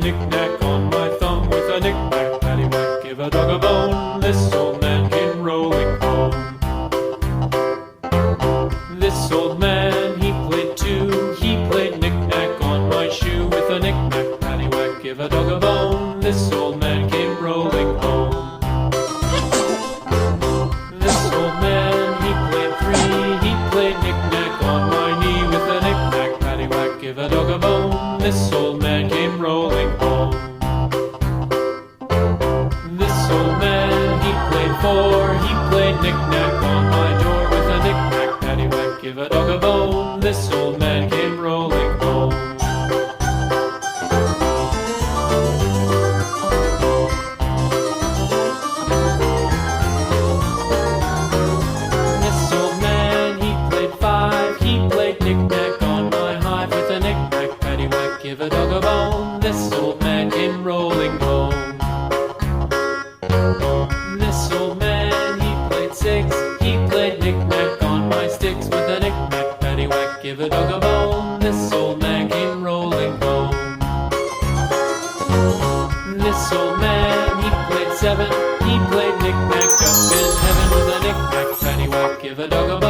knick-knack on my thumb. With a knick-knack, paddywhack, give a dog a bone. This old man came rolling home. This old man, he played too. He played knick-knack on my shoe. With a knick-knack, paddywhack, give a dog a bone. This old man came rolling home. This old man, he played three. He played knick-knack on my knee. With a knick-knack, paddywhack, give a dog a bone. This old man came rolling home. This old man, he played four. He played knick-knack on my door. With a knick-knack, paddywhack, give a dog a bone. This old man came rolling home. This old man, he played five. He played knick-knack on my hive. With a knick-knack, paddywhack, give a dog a bone. This old man came rolling home. This old man, he played six. He played knick-knack on my sticks. With a knick-knack, paddywhack, give a dog a bone. This old man came rolling home. This old man, he played seven. He played knick-knack up in heaven. With a knick-knack, paddywhack, give a dog a